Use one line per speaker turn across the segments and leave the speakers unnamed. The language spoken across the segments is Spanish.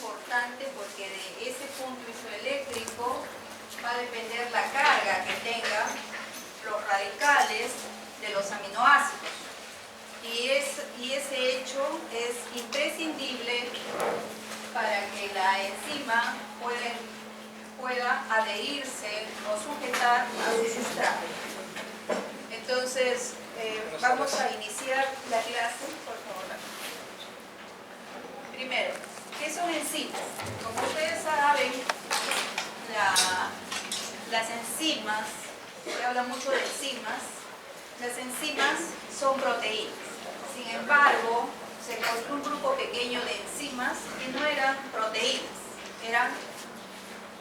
importante porque de ese punto isoeléctrico va a depender la carga que tengan los radicales de los aminoácidos. Y ese hecho es imprescindible para que la enzima pueda adherirse o sujetar a su sustrato. Entonces, vamos a iniciar la clase, por favor. Primero, ¿qué son enzimas? Como ustedes saben, las enzimas, se habla mucho de enzimas, las enzimas son proteínas. Sin embargo, se encontró un grupo pequeño de enzimas que no eran proteínas, eran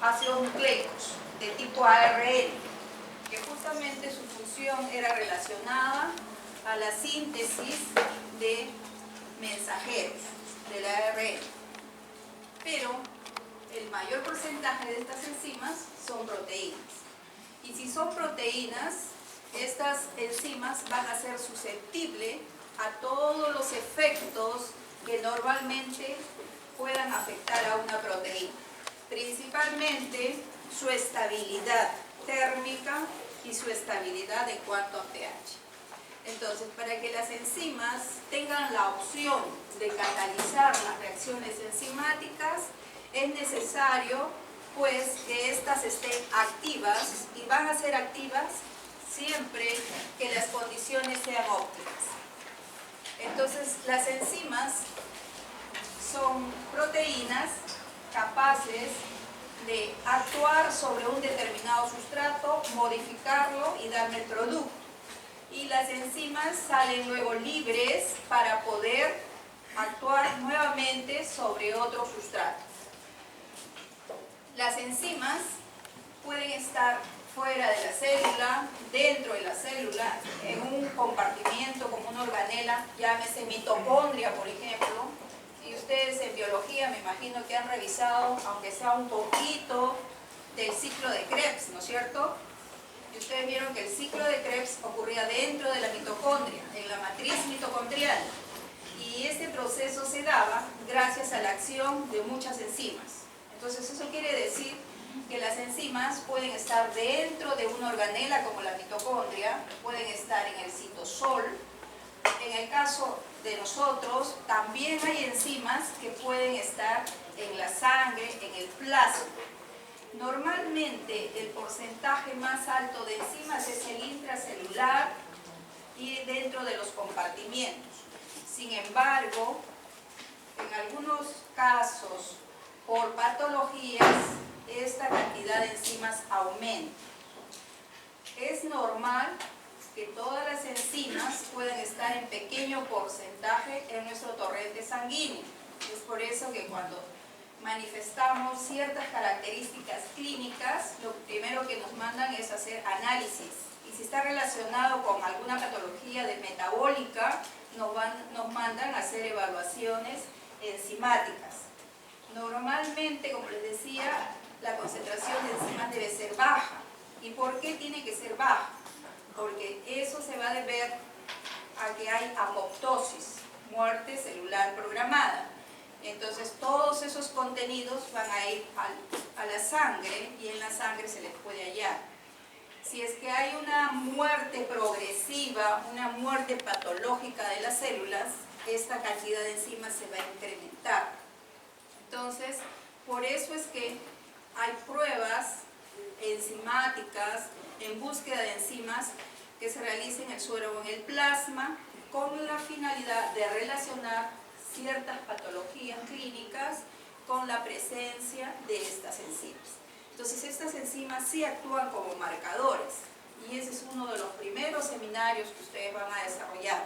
ácidos nucleicos de tipo ARN, que justamente su función era relacionada a la síntesis de mensajeros del ARN. Pero el mayor porcentaje de estas enzimas son proteínas. Y si son proteínas, estas enzimas van a ser susceptibles a todos los efectos que normalmente puedan afectar a una proteína. Principalmente su estabilidad térmica y su estabilidad en cuanto a pH. Entonces, para que las enzimas tengan la opción de catalizar las reacciones enzimáticas, es necesario pues que éstas estén activas, y van a ser activas siempre que las condiciones sean óptimas. Entonces, las enzimas son proteínas capaces de actuar sobre un determinado sustrato, modificarlo y darme el producto. Y las enzimas salen luego libres para poder actuar nuevamente sobre otro sustrato. Las enzimas pueden estar fuera de la célula, dentro de la célula, en un compartimiento como una organela, llámese mitocondria, por ejemplo. Y ustedes en biología me imagino que han revisado, aunque sea un poquito, del ciclo de Krebs, ¿no es cierto? Y ustedes vieron que el ciclo de Krebs ocurría dentro de la mitocondria, en la matriz mitocondrial. Y este proceso se daba gracias a la acción de muchas enzimas. Entonces eso quiere decir que las enzimas pueden estar dentro de una organela como la mitocondria, pueden estar en el citosol. En el caso de nosotros, también hay enzimas que pueden estar en la sangre, en el plasma. Normalmente el porcentaje más alto de enzimas es el intracelular y dentro de los compartimientos. Sin embargo, en algunos casos, por patologías, esta cantidad de enzimas aumenta. Es normal que todas las enzimas puedan estar en pequeño porcentaje en nuestro torrente sanguíneo. Es por eso que cuando manifestamos ciertas características clínicas, lo primero que nos mandan es hacer análisis. Y si está relacionado con alguna patología metabólica, nos mandan a hacer evaluaciones enzimáticas. Normalmente, como les decía, la concentración de enzimas debe ser baja. ¿Y por qué tiene que ser baja? Porque eso se va a deber a que hay apoptosis, muerte celular programada. Entonces todos esos contenidos van a ir a la sangre y en la sangre se les puede hallar. Si es que hay una muerte progresiva, una muerte patológica de las células, esta cantidad de enzimas se va a incrementar. Entonces, por eso es que hay pruebas enzimáticas en búsqueda de enzimas que se realizan en el suero o en el plasma con la finalidad de relacionar ciertas patologías clínicas con la presencia de estas enzimas. Entonces, estas enzimas sí actúan como marcadores y ese es uno de los primeros seminarios que ustedes van a desarrollar,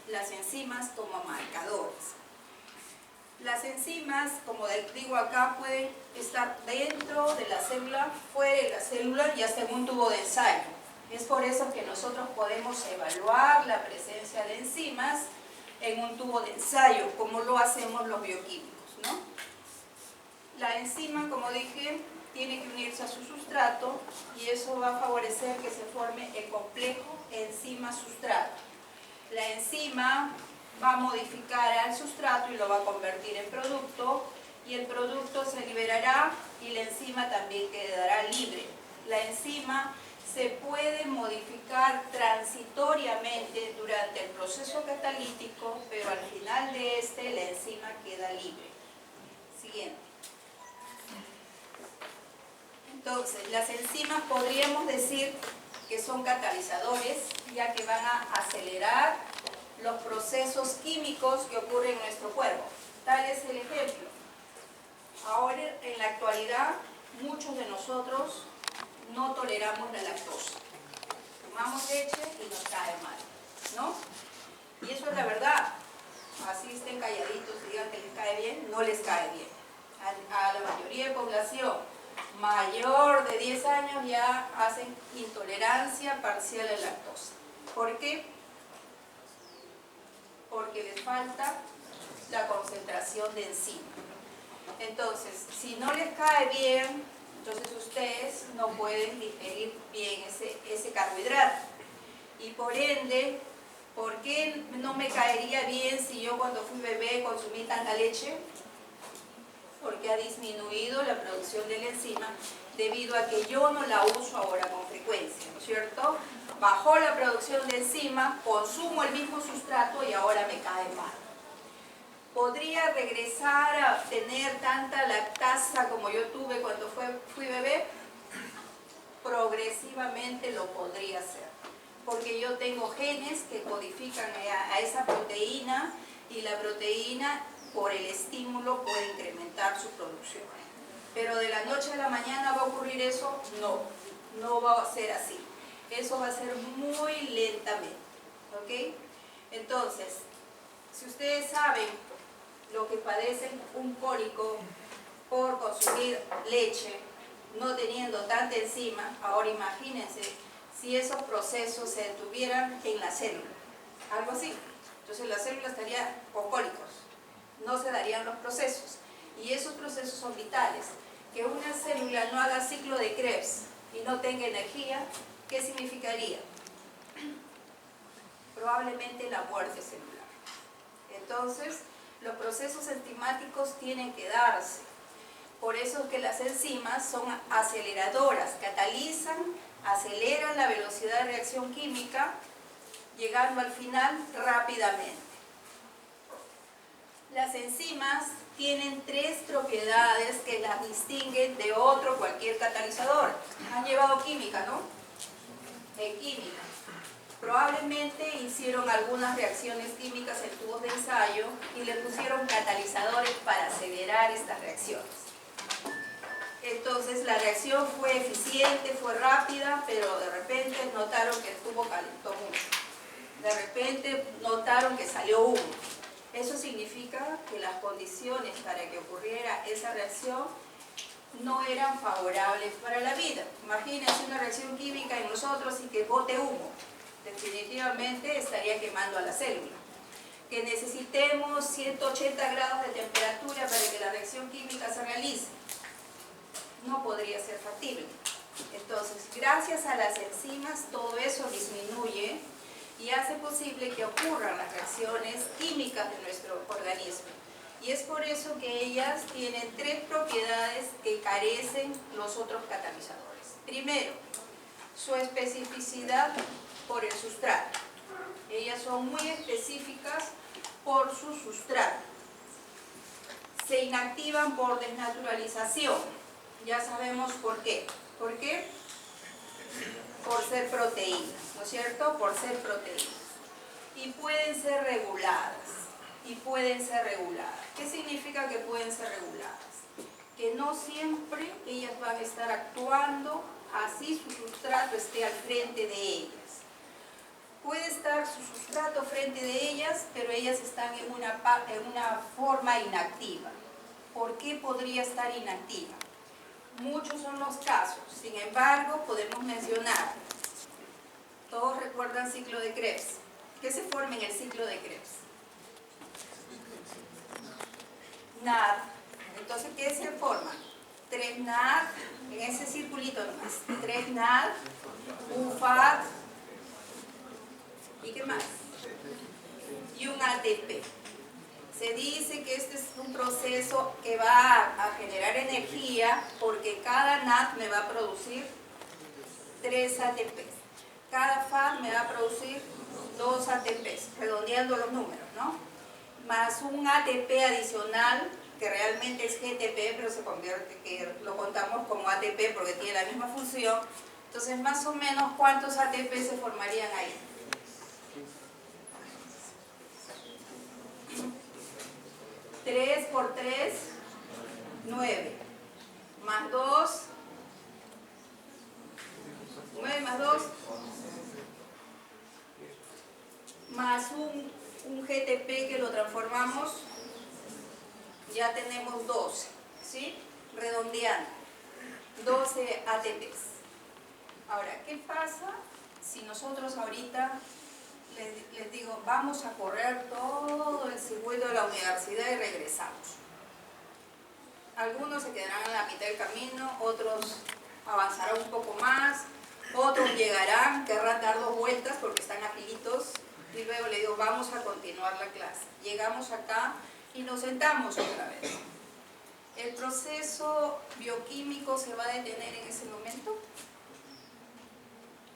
las enzimas como marcadores. Las enzimas, como digo acá, pueden estar dentro de la célula, fuera de la célula y hasta en un tubo de ensayo. Es por eso que nosotros podemos evaluar la presencia de enzimas en un tubo de ensayo, como lo hacemos los bioquímicos, ¿no? La enzima, como dije, tiene que unirse a su sustrato y eso va a favorecer que se forme el complejo enzima-sustrato. La enzima va a modificar al sustrato y lo va a convertir en producto y el producto se liberará y la enzima también quedará libre. La enzima se puede modificar transitoriamente durante el proceso catalítico, pero al final de este la enzima queda libre. Siguiente. Entonces, las enzimas podríamos decir que son catalizadores, ya que van a acelerar los procesos químicos que ocurren en nuestro cuerpo. Tal es el ejemplo. Ahora, en la actualidad, muchos de nosotros no toleramos la lactosa. Tomamos leche y nos cae mal, ¿no? Y eso es la verdad. Así estén calladitos y digan que les cae bien, no les cae bien. A la mayoría de población mayor de 10 años ya hacen intolerancia parcial a la lactosa. ¿Por qué? Porque les falta la concentración de enzima. Entonces, si no les cae bien, entonces ustedes no pueden digerir bien ese carbohidrato. Y por ende, ¿por qué no me caería bien si yo cuando fui bebé consumí tanta leche? Porque ha disminuido la producción de la enzima debido a que yo no la uso ahora con frecuencia, ¿no es cierto? Bajó la producción de enzima, consumo el mismo sustrato y ahora me cae mal. ¿Podría regresar a tener tanta lactasa como yo tuve cuando fui bebé? Progresivamente lo podría hacer, porque yo tengo genes que codifican a esa proteína y la proteína por el estímulo puede incrementar su producción. Pero de la noche a la mañana va a ocurrir eso, no va a ser así. Eso va a ser muy lentamente, ¿ok? Entonces, si ustedes saben lo que padecen un cólico por consumir leche, no teniendo tanta enzima, ahora imagínense si esos procesos se detuvieran en la célula, algo así. Entonces la célula estaría con cólicos, no se darían los procesos. Y esos procesos son vitales. Que una célula no haga ciclo de Krebs y no tenga energía, ¿qué significaría? Probablemente la muerte celular. Entonces, los procesos enzimáticos tienen que darse. Por eso es que las enzimas son aceleradoras, catalizan, aceleran la velocidad de reacción química, llegando al final rápidamente. Las enzimas tienen tres propiedades que las distinguen de cualquier catalizador. Han llevado química, ¿no? En química. Probablemente hicieron algunas reacciones químicas en tubos de ensayo y le pusieron catalizadores para acelerar estas reacciones. Entonces la reacción fue eficiente, fue rápida, pero de repente notaron que el tubo calentó mucho. De repente notaron que salió humo. Eso significa que las condiciones para que ocurriera esa reacción no eran favorables para la vida. Imagínense una reacción química en nosotros y que bote humo. Definitivamente estaría quemando a la célula. Que necesitemos 180 grados de temperatura para que la reacción química se realice. No podría ser factible. Entonces, gracias a las enzimas, todo eso disminuye y hace posible que ocurran las reacciones químicas de nuestro organismo. Y es por eso que ellas tienen tres propiedades que carecen los otros catalizadores. Primero, su especificidad por el sustrato. Ellas son muy específicas por su sustrato. Se inactivan por desnaturalización. Ya sabemos por qué. ¿Por qué? Por ser proteínas, ¿no es cierto? Por ser proteínas. Y pueden ser reguladas. ¿Qué significa que pueden ser reguladas? Que no siempre ellas van a estar actuando así su sustrato esté al frente de ellas. Puede estar su sustrato frente de ellas, pero ellas están en una forma inactiva. ¿Por qué podría estar inactiva? Muchos son los casos, sin embargo, podemos mencionar. Todos recuerdan ciclo de Krebs. ¿Qué se forma en el ciclo de Krebs? NAD. Entonces, ¿qué se forma? 3 NAD, en ese circulito nomás. 3 NAD, un FAD, ¿y qué más? Y un ATP. Se dice que este es un proceso que va a generar energía porque cada NAD me va a producir 3 ATPs. Cada FAD me va a producir 2 ATPs, redondeando los números, ¿no? Más un ATP adicional, que realmente es GTP, pero se convierte, que lo contamos como ATP porque tiene la misma función. Entonces, más o menos, ¿cuántos ATP se formarían ahí? 3 por 3, 9. Más 2, 9 más 2, más un GTP que lo transformamos, ya tenemos 12, ¿sí? Redondeando, 12 ATPs. Ahora, ¿qué pasa si nosotros ahorita les digo, vamos a correr todo el circuito de la universidad y regresamos? Algunos se quedarán a la mitad del camino, otros avanzarán un poco más, otros llegarán, querrán dar 2 vueltas porque están agilitos, y luego le digo, vamos a continuar la clase. Llegamos acá y nos sentamos otra vez. ¿El proceso bioquímico se va a detener en ese momento?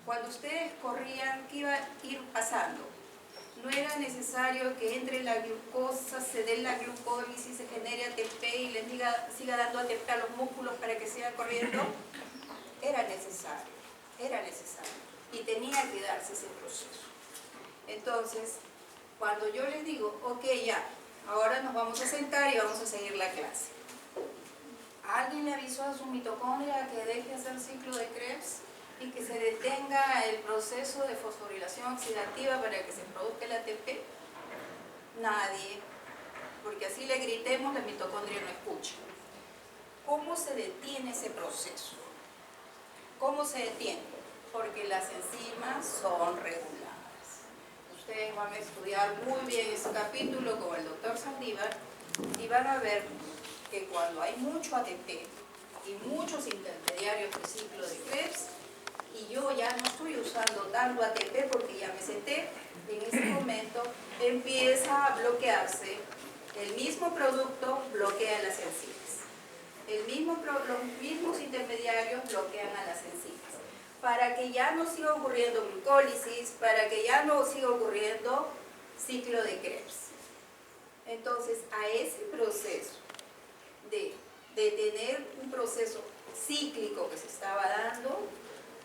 Cuando ustedes corrían, ¿qué iba a ir pasando? No era necesario que entre la glucosa, se dé la glucólisis, se genere ATP y les siga dando ATP a los músculos para que sigan corriendo. Era necesario, y tenía que darse ese proceso. Entonces, cuando yo les digo, ok, ya, ahora nos vamos a sentar y vamos a seguir la clase. ¿Alguien le avisó a su mitocondria que deje hacer ciclo de Krebs y que se detenga el proceso de fosforilación oxidativa para que se produzca el ATP? Nadie, porque así le gritemos, la mitocondria no escucha. ¿Cómo se detiene ese proceso? ¿Cómo se detiene? Porque las enzimas son reguladas. Ustedes van a estudiar muy bien ese capítulo con el doctor Saldívar y van a ver que cuando hay mucho ATP y muchos intermediarios de ciclo de Krebs, y yo ya no estoy usando tanto ATP porque ya me senté, en ese momento empieza a bloquearse, el mismo producto bloquea las enzimas, los mismos intermediarios bloquean a las enzimas, para que ya no siga ocurriendo glucólisis, para que ya no siga ocurriendo ciclo de Krebs. Entonces, a ese proceso de tener un proceso cíclico que se estaba dando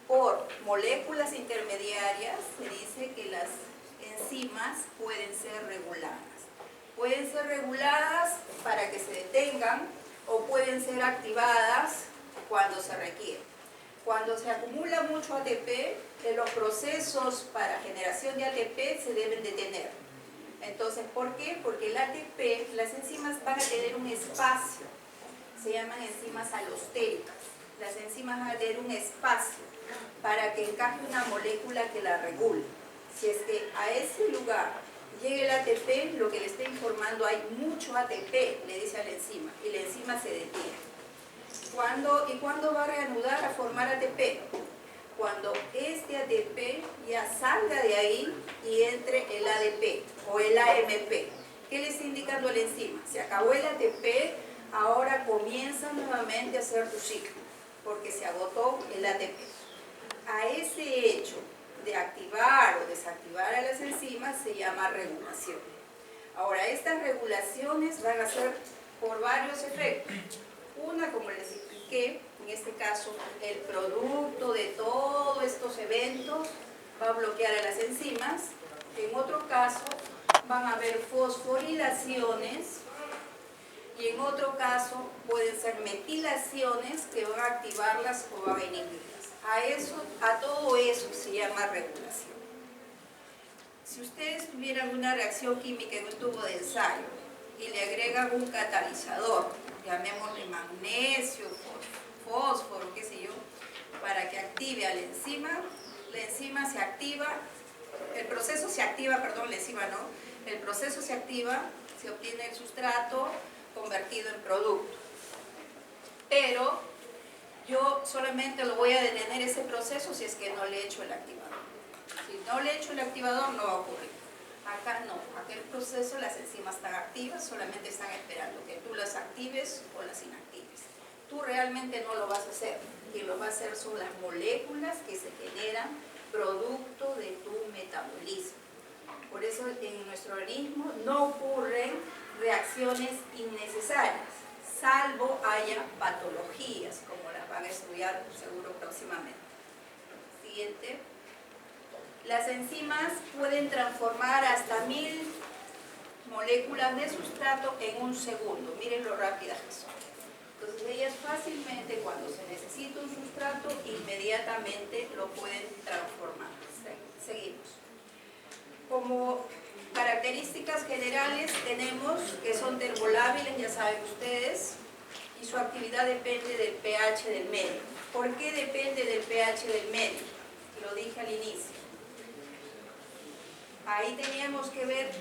por moléculas intermediarias, se dice que las enzimas pueden ser reguladas. Pueden ser reguladas para que se detengan o pueden ser activadas cuando se requiere. Cuando se acumula mucho ATP, los procesos para generación de ATP se deben detener. Entonces, ¿por qué? Porque el ATP, las enzimas van a tener un espacio, se llaman enzimas alostéricas. Las enzimas van a tener un espacio para que encaje una molécula que la regule. Si es que a ese lugar llega el ATP, lo que le está informando, hay mucho ATP, le dice a la enzima, y la enzima se detiene. ¿Cuándo va a reanudar a formar ATP? Cuando este ATP ya salga de ahí y entre el ADP o el AMP. ¿Qué le está indicando la enzima? Se acabó el ATP, ahora comienza nuevamente a hacer tu ciclo, porque se agotó el ATP. A ese hecho de activar o desactivar a las enzimas se llama regulación. Ahora, estas regulaciones van a ser por varios efectos. Una, como les expliqué, en este caso, el producto de todos estos eventos va a bloquear a las enzimas. En otro caso, van a haber fosforilaciones y en otro caso pueden ser metilaciones que van a activarlas o van a inhibirlas. A todo eso se llama regulación. Si ustedes tuvieran una reacción química en un tubo de ensayo y le agregan un catalizador, llamémosle magnesio, fósforo, qué sé yo, para que active a la enzima se activa, el proceso se activa, perdón, la enzima no, el proceso se activa, se obtiene el sustrato convertido en producto. Pero yo solamente lo voy a detener ese proceso si es que no le echo el activador. Si no le echo el activador no va a ocurrir. Acá no, acá el proceso, las enzimas están activas, solamente están esperando que tú las actives o las inactives. Tú realmente no lo vas a hacer, quien lo va a hacer son las moléculas que se generan producto de tu metabolismo. Por eso en nuestro organismo no ocurren reacciones innecesarias, salvo haya patologías, como las van a estudiar seguro próximamente. Siguiente. Las enzimas pueden transformar hasta 1000 moléculas de sustrato en un segundo. Miren lo rápidas que son. Entonces ellas fácilmente, cuando se necesita un sustrato, inmediatamente lo pueden transformar. Seguimos. Como características generales tenemos que son termolábiles, ya saben ustedes, y su actividad depende del pH del medio. ¿Por qué depende del pH del medio? Lo dije al inicio. Ahí teníamos que ver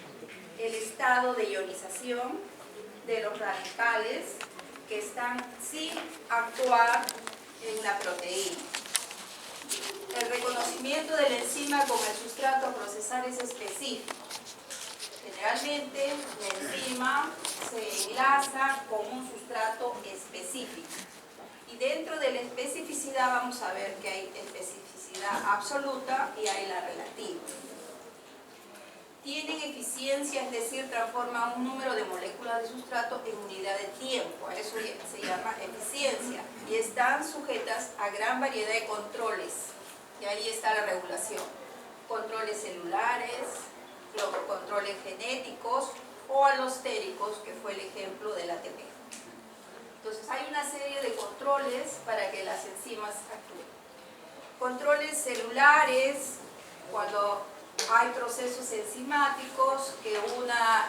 el estado de ionización de los radicales que están sin actuar en la proteína. El reconocimiento de la enzima con el sustrato a procesar es específico. Generalmente la enzima se enlaza con un sustrato específico. Y dentro de la especificidad vamos a ver que hay especificidad absoluta y hay la relativa. Tienen eficiencia, es decir, transforman un número de moléculas de sustrato en unidad de tiempo, a eso se llama eficiencia, y están sujetas a gran variedad de controles, y ahí está la regulación. Controles celulares, los controles genéticos o alostéricos, que fue el ejemplo del ATP. Entonces hay una serie de controles para que las enzimas actúen. Controles celulares, cuando hay procesos enzimáticos que una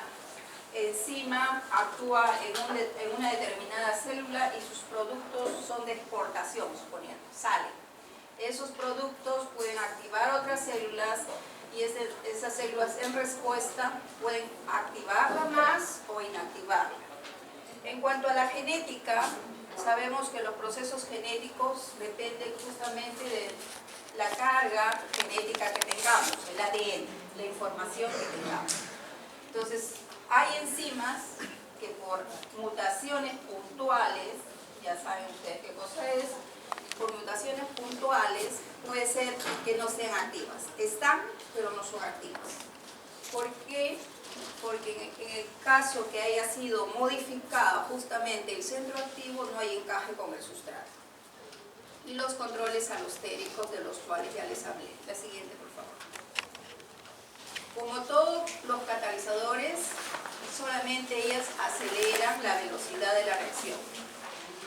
enzima actúa en una determinada célula y sus productos son de exportación, suponiendo, salen. Esos productos pueden activar otras células y esas células en respuesta pueden activarla más o inactivarla. En cuanto a la genética, sabemos que los procesos genéticos dependen justamente de la carga genética que tengamos, el ADN, la información que tengamos. Entonces, hay enzimas que por mutaciones puntuales, ya saben ustedes qué cosa es, por mutaciones puntuales puede ser que no sean activas. Están, pero no son activas. ¿Por qué? Porque en el caso que haya sido modificado justamente el centro activo, no hay encaje con el sustrato. Y los controles alostéricos de los cuales ya les hablé. La siguiente, por favor. Como todos los catalizadores, solamente ellas aceleran la velocidad de la reacción.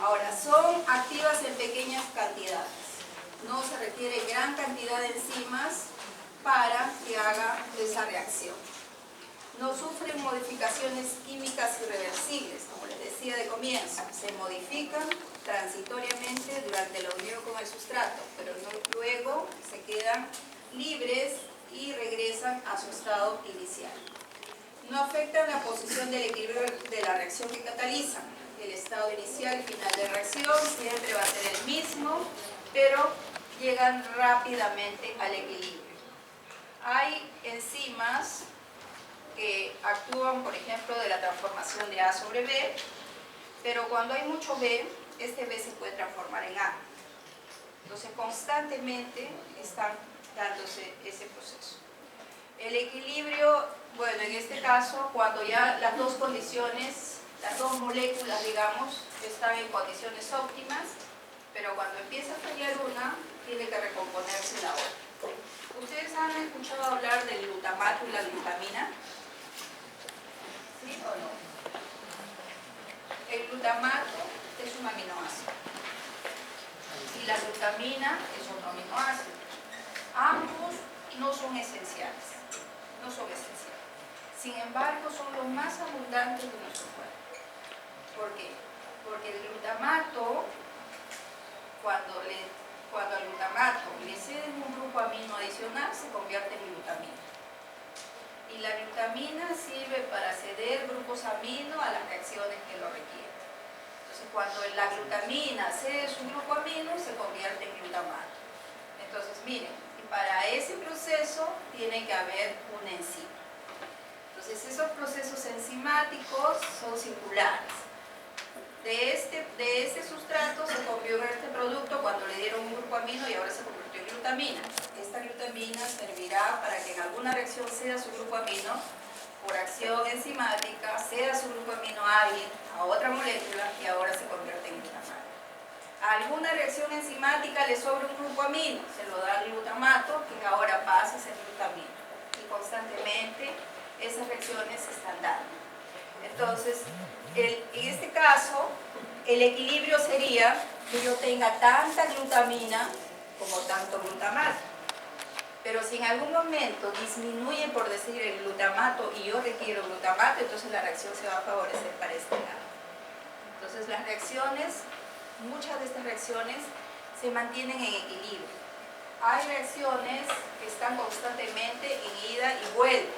Ahora, son activas en pequeñas cantidades. No se requiere gran cantidad de enzimas para que haga esa reacción. No sufren modificaciones químicas irreversibles, como les decía de comienzo. Se modifican transitoriamente durante la unión con el sustrato, pero luego se quedan libres y regresan a su estado inicial. No afectan la posición del equilibrio de la reacción que catalizan. El estado inicial y final de reacción siempre va a ser el mismo, pero llegan rápidamente al equilibrio. Hay enzimas que actúan, por ejemplo, de la transformación de A sobre B, pero cuando hay mucho B, este B se puede transformar en A. Entonces, constantemente están dándose ese proceso. El equilibrio, bueno, en este caso, cuando ya las dos condiciones, las dos moléculas, digamos, están en condiciones óptimas, pero cuando empieza a fallar una, tiene que recomponerse la otra. ¿Ustedes han escuchado hablar del glutamato y la glutamina? ¿Sí o no? El glutamato es un aminoácido y la glutamina es otro aminoácido. Ambos no son esenciales, Sin embargo, son los más abundantes de nuestro cuerpo. ¿Por qué? Porque el glutamato, cuando al glutamato le ceden un grupo amino adicional, se convierte en glutamina. Y la glutamina sirve para ceder grupos amino a las reacciones que lo requieren. Entonces, cuando la glutamina cede su grupo amino, se convierte en glutamato. Entonces, miren, para ese proceso tiene que haber una enzima. Entonces, esos procesos enzimáticos son circulares. De este sustrato se convirtió en este producto cuando le dieron un grupo amino y ahora se convirtió en glutamina. Esta glutamina servirá para que en alguna reacción ceda su grupo amino por acción enzimática, ceda su grupo amino hábil a otra molécula y ahora se convierte en glutamato. A alguna reacción enzimática le sobra un grupo amino, se lo da al glutamato que ahora pasa a ser glutamina. Y constantemente esas reacciones se están dando. Entonces, en este caso, el equilibrio sería que yo tenga tanta glutamina como tanto glutamato. Pero si en algún momento disminuye, por decir, el glutamato y yo requiero glutamato, entonces la reacción se va a favorecer para este lado. Entonces las reacciones, muchas de estas reacciones se mantienen en equilibrio. Hay reacciones que están constantemente en ida y vuelta,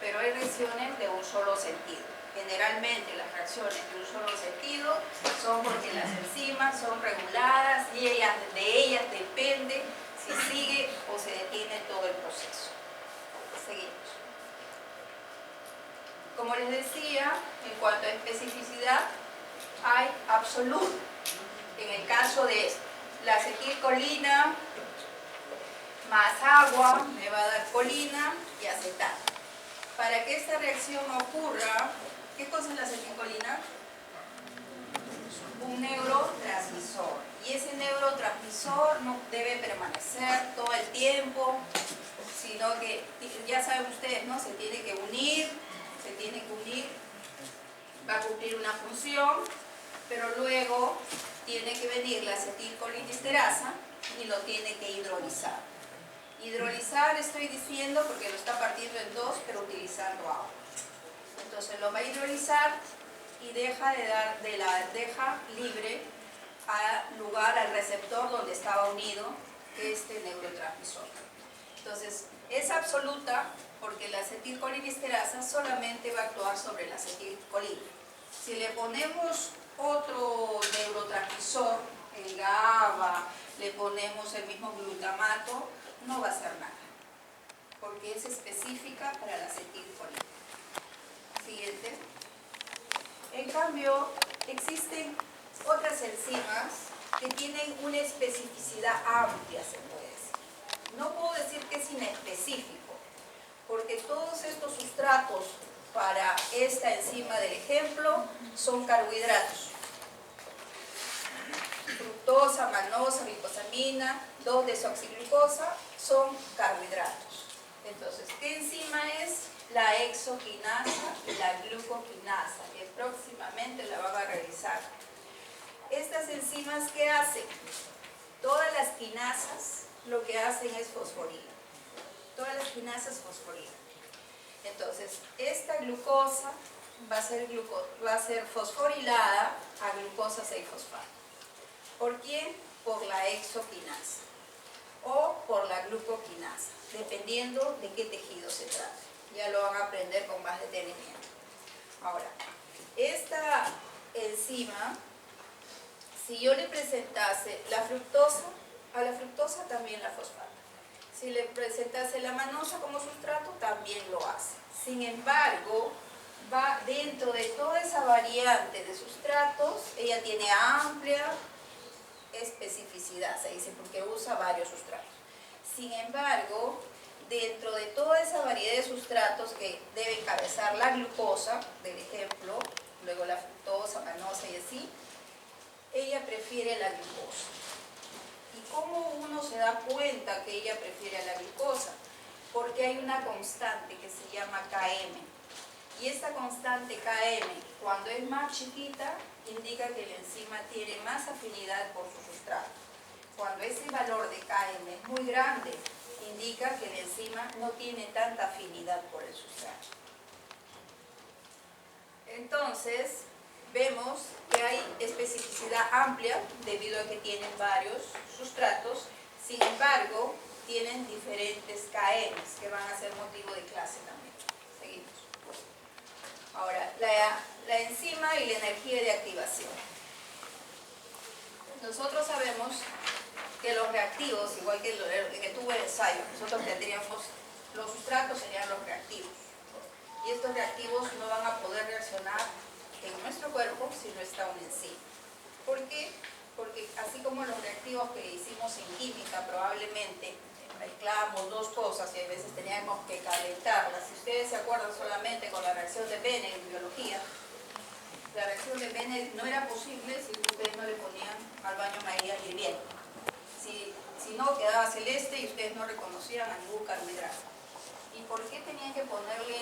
pero hay reacciones de un solo sentido. Generalmente las reacciones de un solo sentido son porque las enzimas son reguladas y de ellas depende si sigue o se detiene todo el proceso. Seguimos. Como les decía, en cuanto a especificidad, hay absoluta. En el caso de la acetilcolina más agua me va a dar colina y acetato. Para que esta reacción ocurra, ¿qué cosa es la acetilcolina? Un neurotransmisor. Y ese neurotransmisor no debe permanecer todo el tiempo, sino que, ya saben ustedes, ¿no? Se tiene que unir, va a cumplir una función, pero luego tiene que venir la acetilcolinesterasa y lo tiene que hidrolizar. Hidrolizar estoy diciendo porque lo está partiendo en dos, pero utilizando agua. Entonces lo va a hidrolizar y deja libre lugar al receptor donde estaba unido este neurotransmisor. Entonces es absoluta porque la acetilcolinesterasa solamente va a actuar sobre la acetilcolina. Si le ponemos otro neurotransmisor, el GABA, le ponemos el mismo glutamato, no va a hacer nada, porque es específica para la acetilcolina. Siguiente. En cambio, existen otras enzimas que tienen una especificidad amplia, se puede decir. No puedo decir que es inespecífico, porque todos estos sustratos para esta enzima del ejemplo son carbohidratos. Fructosa, manosa, glicosamina, 2-desoxiglucosa son carbohidratos. Entonces, ¿qué enzima es? La hexoquinasa y la glucoquinasa, que próximamente la van a revisar. Estas enzimas, ¿qué hacen? Todas las quinasas lo que hacen es fosforilar. Todas las quinasas fosforilan. Entonces, esta glucosa va a ser fosforilada a glucosa 6-fosfato. ¿Por quién? Por la hexoquinasa o por la glucoquinasa, dependiendo de qué tejido se trate. Ya lo van a aprender con más detenimiento. Ahora, esta enzima, si yo le presentase la fructosa, a la fructosa también la fosfata. Si le presentase la manosa como sustrato, también lo hace. Sin embargo, va dentro de toda esa variante de sustratos, ella tiene amplia especificidad, se dice, porque usa varios sustratos. Sin embargo, dentro de toda esa variedad de sustratos que debe encabezar la glucosa, del ejemplo, luego la fructosa, manosa y así, ella prefiere la glucosa. ¿Y cómo uno se da cuenta que ella prefiere la glucosa? Porque hay una constante que se llama Km. Y esta constante Km, cuando es más chiquita, indica que la enzima tiene más afinidad por su sustrato. Cuando ese valor de Km es muy grande, indica que la enzima no tiene tanta afinidad por el sustrato. Entonces, vemos que hay especificidad amplia debido a que tienen varios sustratos, sin embargo, tienen diferentes KMs que van a ser motivo de clase también. Seguimos. Ahora, la enzima y la energía de activación. Nosotros sabemos que los reactivos, igual que en el tubo de ensayo, nosotros tendríamos, los sustratos serían los reactivos. Y estos reactivos no van a poder reaccionar en nuestro cuerpo si no está una enzima. ¿Por qué? Porque así como los reactivos que hicimos en química, probablemente mezclábamos dos cosas y a veces teníamos que calentarlas. Si ustedes se acuerdan solamente con la reacción de Benedict en biología, la reacción de Benedict no era posible si ustedes no le ponían al baño María hirviendo. Si no, quedaba celeste y ustedes no reconocían a ningún carbohidrato. ¿Y por qué tenían que ponerle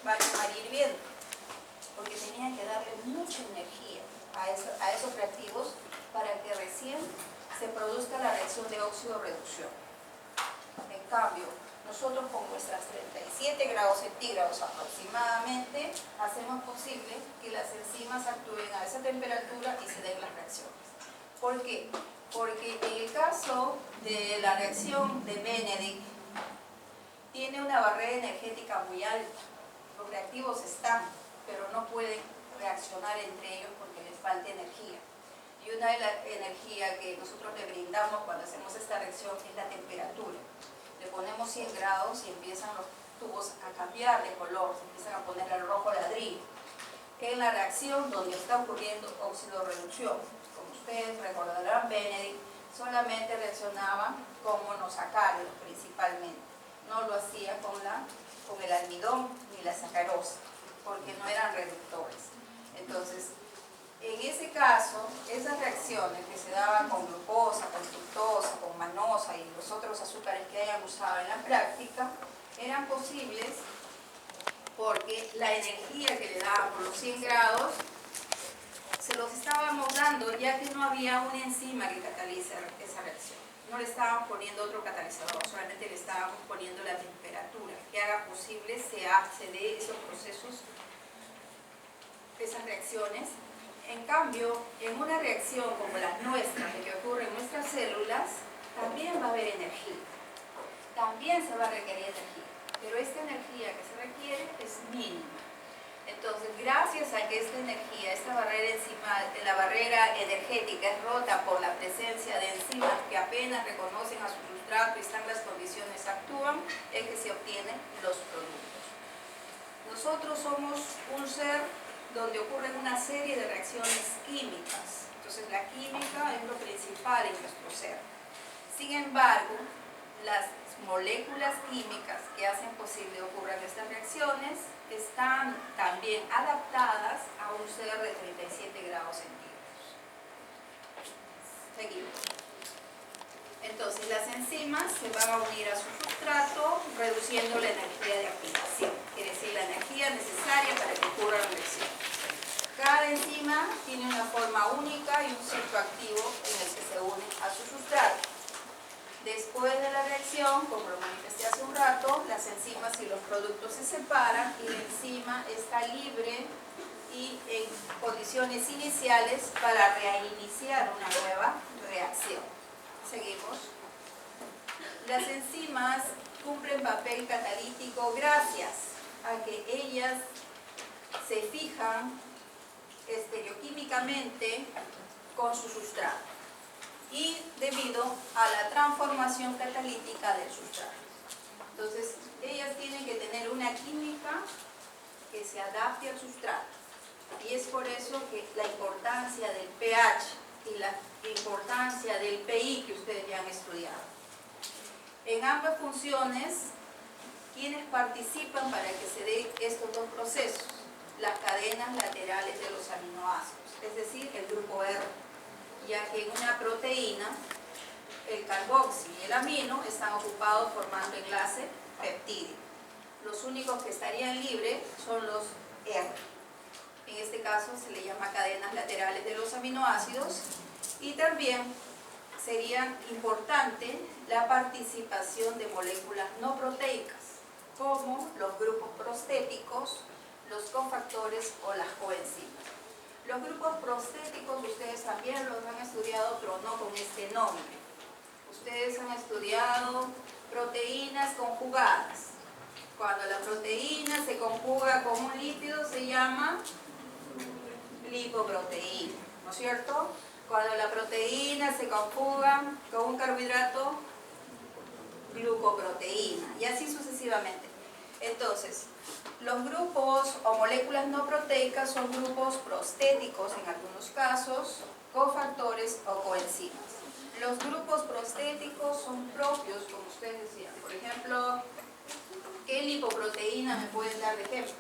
baño María hirviendo? Porque tenían que darle mucha energía a esos reactivos para que recién se produzca la reacción de óxido-reducción. En cambio, nosotros con nuestras 37 grados centígrados aproximadamente, hacemos posible que las enzimas actúen a esa temperatura y se den las reacciones. ¿Por qué? Porque en el caso de la reacción de Benedict, tiene una barrera energética muy alta. Los reactivos están, pero no pueden reaccionar entre ellos porque les falta energía. Y una de las energías que nosotros le brindamos cuando hacemos esta reacción es la temperatura. Le ponemos 100 grados y empiezan los tubos a cambiar de color, se empiezan a poner el rojo ladrillo. Que en la reacción donde está ocurriendo óxido-reducción, como ustedes recordarán, Benedict solamente reaccionaba con monosacáridos principalmente. No lo hacía con el almidón ni la sacarosa, porque no eran reductores. Entonces, en ese caso, esas reacciones que se daban con glucosa, con fructosa, con manosa y los otros azúcares que hayan usado en la práctica, eran posibles porque la energía que le daban por los 100 grados se los estábamos dando ya que no había una enzima que catalice esa reacción. No le estábamos poniendo otro catalizador, solamente le estábamos poniendo la temperatura que haga posible se dé esos procesos, esas reacciones. En cambio, en una reacción como la nuestra, que ocurre en nuestras células, también va a haber energía. También se va a requerir energía, pero esta energía que se requiere es mínima. Entonces, gracias a que esta energía, esta barrera la barrera energética es rota por la presencia de enzimas que apenas reconocen a su sustrato y están en las condiciones, actúan, es que se obtienen los productos. Nosotros somos un ser donde ocurren una serie de reacciones químicas. Entonces, la química es lo principal en nuestro ser. Sin embargo, las moléculas químicas que hacen posible ocurran estas reacciones están también adaptadas a un ser de 37 grados centígrados. Seguimos. Entonces, las enzimas se van a unir a su sustrato, reduciendo la energía de activación, es decir, la energía necesaria para que ocurra la reacción. Cada enzima tiene una forma única y un sitio activo en el que se une a su sustrato. Después de la reacción, como lo manifesté hace un rato, las enzimas y los productos se separan y la enzima está libre y en condiciones iniciales para reiniciar una nueva reacción. Seguimos. Las enzimas cumplen papel catalítico gracias a que ellas se fijan estereoquímicamente con su sustrato y debido a la transformación catalítica del sustrato. Entonces, ellas tienen que tener una química que se adapte al sustrato. Y es por eso que la importancia del pH y la importancia del pI que ustedes ya han estudiado. En ambas funciones, ¿quiénes participan para que se den estos dos procesos? Las cadenas laterales de los aminoácidos, es decir, el grupo R, ya que en una proteína el carboxi y el amino están ocupados formando enlace peptídico. Los únicos que estarían libres son los R. En este caso se le llama cadenas laterales de los aminoácidos y también sería importante la participación de moléculas no proteicas, como los grupos prostéticos, los cofactores o las coenzimas. Los grupos prostéticos ustedes también los han estudiado, pero no con este nombre. Ustedes han estudiado proteínas conjugadas. Cuando la proteína se conjuga con un lípido se llama lipoproteína, ¿no es cierto? Cuando la proteína se conjuga con un carbohidrato, glucoproteína, y así sucesivamente. Entonces, Los grupos o moléculas no proteicas son grupos prostéticos en algunos casos, cofactores o coenzimas. Los grupos prostéticos son propios, como ustedes decían. Por ejemplo, ¿qué lipoproteína me pueden dar de ejemplo?